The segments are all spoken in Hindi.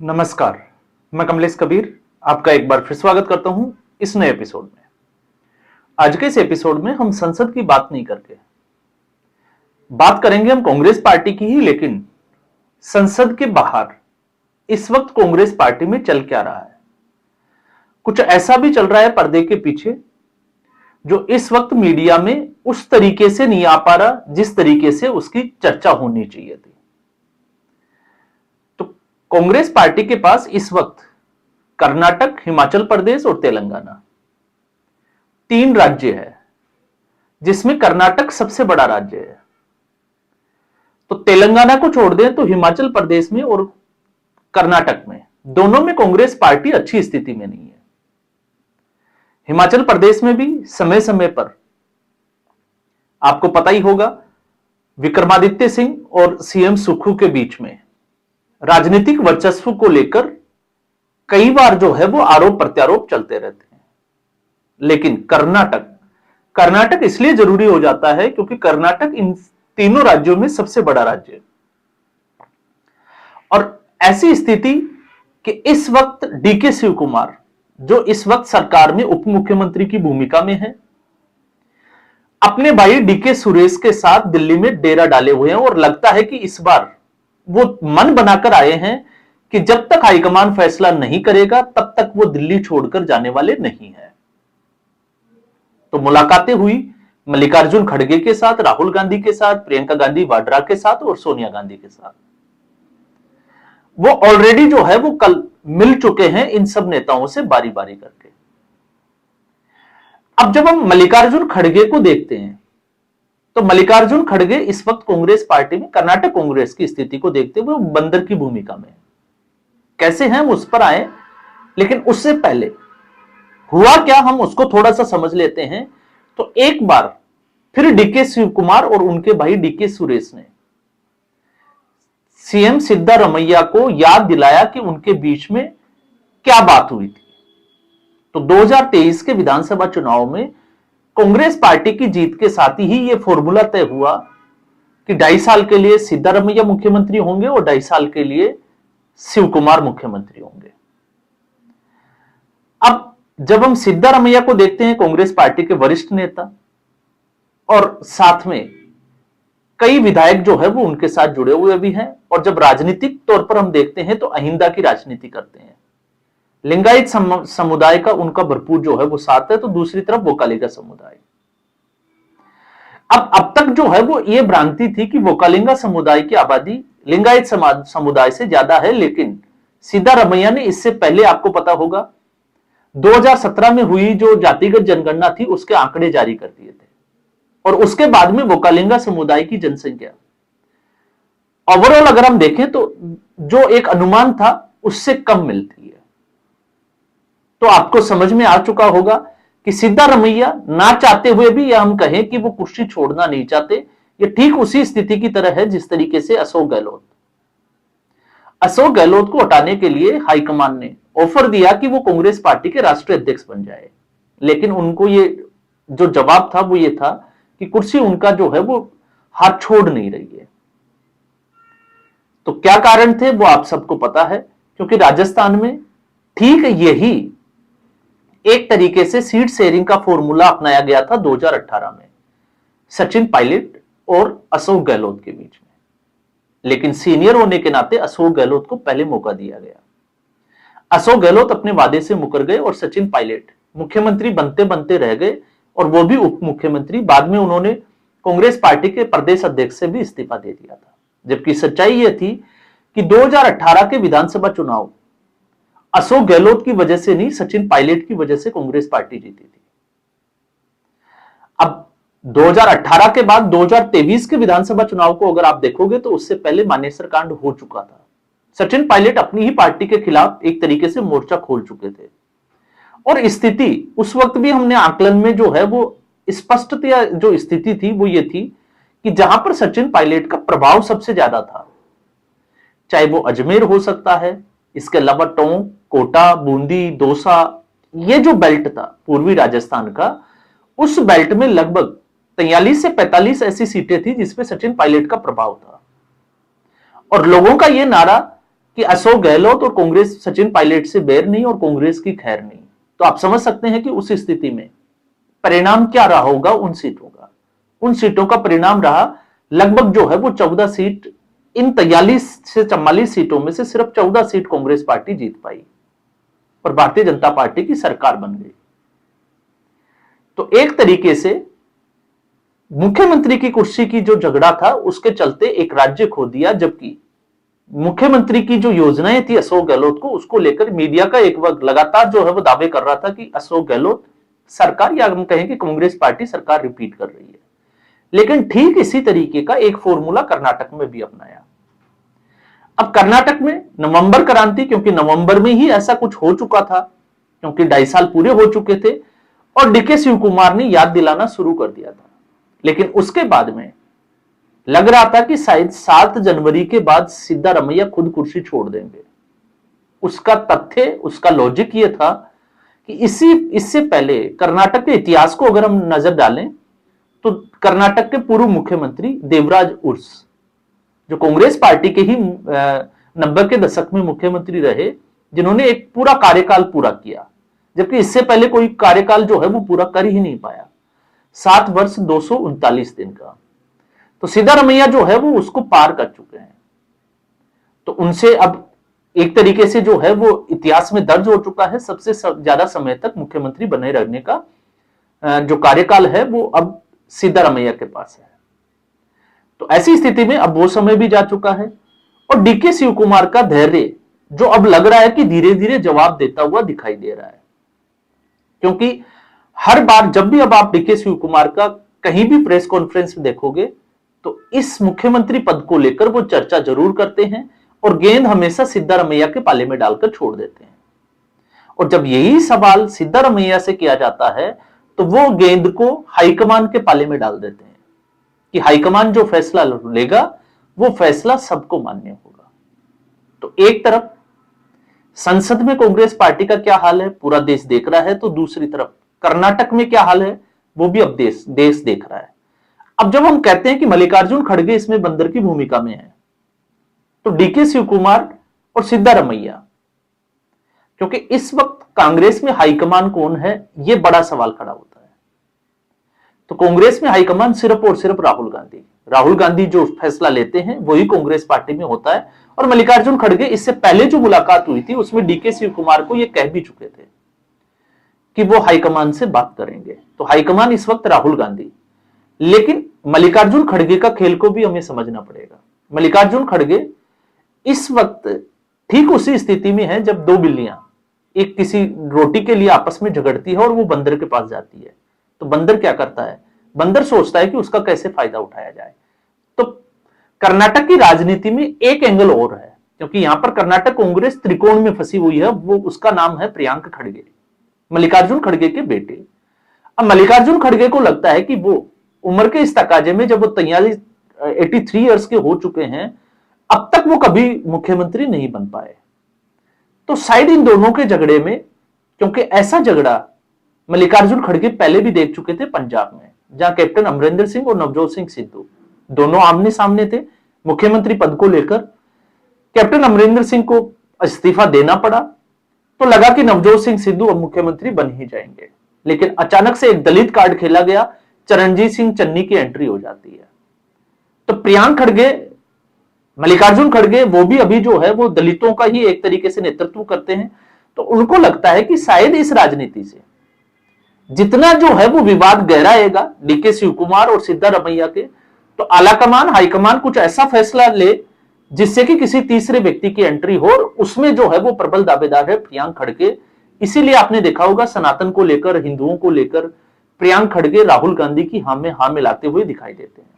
नमस्कार, मैं कमलेश कबीर आपका एक बार फिर स्वागत करता हूं इस नए एपिसोड में। आज के इस एपिसोड में हम संसद की बात नहीं करके बात करेंगे हम कांग्रेस पार्टी की ही, लेकिन संसद के बाहर इस वक्त कांग्रेस पार्टी में चल क्या रहा है। कुछ ऐसा भी चल रहा है पर्दे के पीछे जो इस वक्त मीडिया में उस तरीके से नहीं आ पा रहा जिस तरीके से उसकी चर्चा होनी चाहिए थी। कांग्रेस पार्टी के पास इस वक्त कर्नाटक, हिमाचल प्रदेश और तेलंगाना तीन राज्य है, जिसमें कर्नाटक सबसे बड़ा राज्य है। तो तेलंगाना को छोड़ दें तो हिमाचल प्रदेश में और कर्नाटक में दोनों में कांग्रेस पार्टी अच्छी स्थिति में नहीं है। हिमाचल प्रदेश में भी समय समय पर आपको पता ही होगा, विक्रमादित्य सिंह और सीएम सुक्खू के बीच में राजनीतिक वर्चस्व को लेकर कई बार जो है वो आरोप प्रत्यारोप चलते रहते हैं। लेकिन कर्नाटक इसलिए जरूरी हो जाता है क्योंकि कर्नाटक इन तीनों राज्यों में सबसे बड़ा राज्य है। और ऐसी स्थिति कि इस वक्त डीके शिव कुमार, जो इस वक्त सरकार में उप मुख्यमंत्री की भूमिका में है, अपने भाई डीके सुरेश के साथ दिल्ली में डेरा डाले हुए हैं और लगता है कि इस बार वो मन बनाकर आए हैं कि जब तक हाईकमान फैसला नहीं करेगा तब तक वो दिल्ली छोड़कर जाने वाले नहीं है। तो मुलाकातें हुई मल्लिकार्जुन खड़गे के साथ, राहुल गांधी के साथ, प्रियंका गांधी वाड्रा के साथ और सोनिया गांधी के साथ। वो ऑलरेडी जो है वो कल मिल चुके हैं इन सब नेताओं से बारी बारी करके। अब जब हम मल्लिकार्जुन खड़गे को देखते हैं तो मल्लिकार्जुन खड़गे इस वक्त कांग्रेस पार्टी में कर्नाटक कांग्रेस की स्थिति को देखते हुए बंदर की भूमिका में कैसे हैं हम उस पर आए, लेकिन उससे पहले हुआ क्या हम उसको थोड़ा सा समझ लेते हैं। तो एक बार फिर डीके शिव कुमार और उनके भाई डीके सुरेश ने सीएम सिद्धारमैया को याद दिलाया कि उनके बीच में क्या बात हुई थी। तो 2023 के विधानसभा चुनाव में कांग्रेस पार्टी की जीत के साथ ही यह फॉर्मूला तय हुआ कि 2.5 साल के लिए सिद्धारमैया मुख्यमंत्री होंगे और 2.5 साल के लिए शिव कुमार मुख्यमंत्री होंगे। अब जब हम सिद्धारमैया को देखते हैं, कांग्रेस पार्टी के वरिष्ठ नेता और साथ में कई विधायक जो है वो उनके साथ जुड़े हुए भी हैं, और जब राजनीतिक तौर पर हम देखते हैं तो अहिंसा की राजनीति करते हैं। लिंगायत समुदाय का उनका भरपूर जो है वो साथ है, तो दूसरी तरफ वोकालिंगा समुदाय। अब तक जो है वो ये भ्रांति थी कि वोकालिंगा समुदाय की आबादी लिंगायत समुदाय से ज्यादा है, लेकिन सिद्धारमैया ने इससे पहले, आपको पता होगा, 2017 में हुई जो जातिगत जनगणना थी उसके आंकड़े जारी कर दिए थे, और उसके बाद में वोकालिंगा समुदाय की जनसंख्या ओवरऑल अगर हम देखें तो जो एक अनुमान था उससे कम मिलती है। तो आपको समझ में आ चुका होगा कि सिद्धारमैया ना चाहते हुए भी, या हम कहें कि वो कुर्सी छोड़ना नहीं चाहते, ये ठीक उसी स्थिति की तरह है जिस तरीके से अशोक गहलोत को हटाने के लिए हाईकमान ने ऑफर दिया कि वो कांग्रेस पार्टी के राष्ट्रीय अध्यक्ष बन जाए, लेकिन उनको ये जो जवाब था वो ये था कि कुर्सी उनका जो है वो हाथ छोड़ नहीं रही है। तो क्या कारण थे वो आप सबको पता है, क्योंकि राजस्थान में ठीक यही एक तरीके से सीट शेयरिंग का फॉर्मूला अपनाया गया था 2018 में सचिन पायलट और अशोक गहलोत के बीच में, लेकिन सीनियर होने के नाते अशोक गहलोत को पहले मौका दिया गया। अशोक गहलोत अपने वादे से मुकर गए और सचिन पायलट मुख्यमंत्री बनते बनते रह गए, और वो भी उप मुख्यमंत्री। बाद में उन्होंने कांग्रेस पार्टी के प्रदेश अध्यक्ष से भी इस्तीफा दे दिया था, जबकि सच्चाई यह थी कि 2018 के विधानसभा चुनाव अशोक गहलोत की वजह से नहीं, सचिन पायलट की वजह से कांग्रेस पार्टी जीती थी। अब 2018 के बाद 2023 के विधानसभा चुनाव को अगर आप देखोगे तो उससे पहले मानेसर कांड हो चुका था। सचिन पायलट अपनी ही पार्टी के खिलाफ एक तरीके से मोर्चा खोल चुके थे, और स्थिति उस वक्त भी हमने आकलन में जो है वो स्पष्टतया जो स्थिति थी वो ये थी कि जहां पर सचिन पायलट का प्रभाव सबसे ज्यादा था, चाहे वो अजमेर हो सकता है, इसके अलावा टोंक, कोटा, बूंदी, दौसा, ये जो बेल्ट था पूर्वी राजस्थान का, उस बेल्ट में लगभग 43 से 45 ऐसी सीटें थी जिसपे सचिन पायलट का प्रभाव था। और लोगों का यह नारा कि अशोक गहलोत और कांग्रेस सचिन पायलट से बैर नहीं और कांग्रेस की खैर नहीं। तो आप समझ सकते हैं कि उस स्थिति में परिणाम क्या रहा होगा उन सीटों का। उन सीटों का परिणाम रहा लगभग जो है वो 14 सीट, इन 43 से 44 सीटों में से सिर्फ 14 सीट कांग्रेस पार्टी जीत पाई और भारतीय जनता पार्टी की सरकार बन गई। तो एक तरीके से मुख्यमंत्री की कुर्सी की जो झगड़ा था उसके चलते एक राज्य खो दिया, जबकि मुख्यमंत्री की जो योजनाएं थी अशोक गहलोत को, उसको लेकर मीडिया का एक वक्त लगातार जो है वो दावे कर रहा था कि अशोक गहलोत सरकार, या हम कहें कि कांग्रेस पार्टी सरकार रिपीट कर रही है। लेकिन ठीक इसी तरीके का एक फॉर्मूला कर्नाटक में भी अपनाया। अब कर्नाटक में नवंबर क्रांति, क्योंकि नवंबर में ही ऐसा कुछ हो चुका था, क्योंकि 2.5 साल पूरे हो चुके थे और डीके शिव कुमार ने याद दिलाना शुरू कर दिया था। लेकिन उसके बाद में लग रहा था कि शायद 7 जनवरी के बाद सिद्धारमैया खुद कुर्सी छोड़ देंगे। उसका तथ्य, उसका लॉजिक यह था कि इससे पहले कर्नाटक के इतिहास को अगर हम नजर डालें तो कर्नाटक के पूर्व मुख्यमंत्री देवराज उर्स, जो कांग्रेस पार्टी के ही 90 के दशक में मुख्यमंत्री रहे, जिन्होंने एक पूरा कार्यकाल पूरा किया, जबकि इससे पहले कोई कार्यकाल जो है वो पूरा कर ही नहीं पाया, 7 वर्ष 239 दिन का। तो सिद्धारमैया जो है वो उसको पार कर चुके हैं। तो उनसे अब एक तरीके से जो है वो इतिहास में दर्ज हो चुका है सबसे ज्यादा समय तक मुख्यमंत्री बने रहने का जो कार्यकाल है वो अब सिद्धारमैया के पास है। तो ऐसी स्थिति में अब वो समय भी जा चुका है और डीके शिव कुमार का धैर्य जो अब लग रहा है कि धीरे धीरे जवाब देता हुआ दिखाई दे रहा है, क्योंकि हर बार जब भी अब आप डीके शिव कुमार का कहीं भी प्रेस कॉन्फ्रेंस में देखोगे तो इस मुख्यमंत्री पद को लेकर वो चर्चा जरूर करते हैं और गेंद हमेशा सिद्धारमैया के पाले में डालकर छोड़ देते हैं। और जब यही सवाल सिद्धारमैया से किया जाता है तो वो गेंद को हाईकमान के पाले में डाल देते हैं कि हाईकमान जो फैसला लेगा वो फैसला सबको मान्य होगा। तो एक तरफ संसद में कांग्रेस पार्टी का क्या हाल है पूरा देश देख रहा है, तो दूसरी तरफ कर्नाटक में क्या हाल है वो भी अब देश देख रहा है। अब जब हम कहते हैं कि मल्लिकार्जुन खड़गे इसमें बंदर की भूमिका में है, तो डीके शिव कुमार और सिद्धारमैया, क्योंकि इस वक्त कांग्रेस में हाईकमान कौन है यह बड़ा सवाल खड़ा होता है। तो कांग्रेस में हाईकमान सिर्फ और सिर्फ राहुल गांधी जो फैसला लेते हैं वही कांग्रेस पार्टी में होता है। और मल्लिकार्जुन खड़गे इससे पहले जो मुलाकात हुई थी उसमें डीके शिव कुमार को यह कह भी चुके थे कि वो हाईकमान से बात करेंगे। तो हाईकमान इस वक्त राहुल गांधी, लेकिन मल्लिकार्जुन खड़गे का खेल को भी हमें समझना पड़ेगा। मल्लिकार्जुन खड़गे इस वक्त ठीक उसी स्थिति में है जब 2 बिल्लियां एक किसी रोटी के लिए आपस में झगड़ती है और वो बंदर के पास जाती है। तो बंदर क्या करता है, बंदर सोचता है कि उसका कैसे फायदा उठाया जाए। तो कर्नाटक की राजनीति में एक एंगल और है, क्योंकि यहां पर कर्नाटक कांग्रेस त्रिकोण में फंसी हुई है, वो उसका नाम है प्रियांक खड़गे, मल्लिकार्जुन खड़गे के बेटे। अब मल्लिकार्जुन खड़गे को लगता है कि वो उम्र के इस तकाजे में जब वो 83 ईयर्स के हो चुके हैं, अब तक वो कभी मुख्यमंत्री नहीं बन पाए। तो शायद इन दोनों के झगड़े में, क्योंकि ऐसा झगड़ा मल्लिकार्जुन खड़गे पहले भी देख चुके थे पंजाब में, जहां कैप्टन अमरिंदर सिंह और नवजोत सिंह सिद्धू दोनों आमने सामने थे मुख्यमंत्री पद को लेकर। कैप्टन अमरिंदर सिंह को इस्तीफा देना पड़ा तो लगा कि नवजोत सिंह सिद्धू अब मुख्यमंत्री बन ही जाएंगे, लेकिन अचानक से एक दलित कार्ड खेला गया, चरणजीत सिंह चन्नी की एंट्री हो जाती है। तो प्रियांक खड़गे, मल्लिकार्जुन खड़गे, वो भी अभी जो है वो दलितों का ही एक तरीके से नेतृत्व करते हैं। तो उनको लगता है कि शायद इस राजनीति से जितना जो है वो विवाद गहराएगा डीके शिव कुमार और सिद्धारमैया के, तो आलाकमान हाईकमान कुछ ऐसा फैसला ले जिससे कि किसी तीसरे व्यक्ति की एंट्री हो, और उसमें जो है वो प्रबल दावेदार है प्रियांक खड़गे। इसीलिए आपने देखा होगा सनातन को लेकर, हिंदुओं को लेकर प्रियांक खड़गे राहुल गांधी की हां में हां मिलाते हुए दिखाई देते हैं।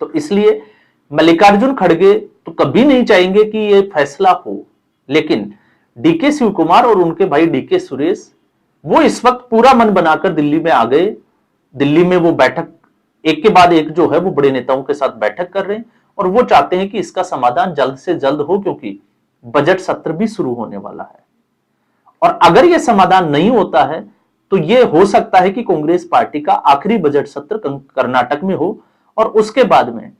तो इसलिए मल्लिकार्जुन खड़गे तो कभी नहीं चाहेंगे कि यह फैसला हो, लेकिन डीके शिव कुमार और उनके भाई डीके सुरेश वो इस वक्त पूरा मन बनाकर दिल्ली में आ गए। दिल्ली में वो बैठक एक के बाद एक जो है वो बड़े नेताओं के साथ बैठक कर रहे हैं और वो चाहते हैं कि इसका समाधान जल्द से जल्द हो, क्योंकि बजट सत्र भी शुरू होने वाला है। और अगर यह समाधान नहीं होता है तो यह हो सकता है कि कांग्रेस पार्टी का आखिरी बजट सत्र कर्नाटक में हो और उसके बाद में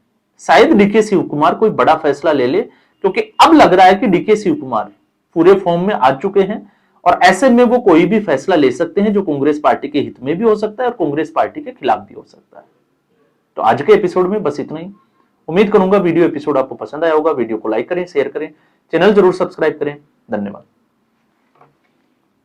शायद डीके शिव कुमार कोई बड़ा फैसला ले ले क्योंकि अब लग रहा है कि डीके शिव कुमार पूरे फॉर्म में आ चुके हैं और ऐसे में वो कोई भी फैसला ले सकते हैं जो कांग्रेस पार्टी के हित में भी हो सकता है और कांग्रेस पार्टी के खिलाफ भी हो सकता है। तो आज के एपिसोड में बस इतना ही। उम्मीद करूंगा वीडियो एपिसोड आपको पसंद आया होगा। वीडियो को लाइक करें, शेयर करें, चैनल जरूर सब्सक्राइब करें। धन्यवाद।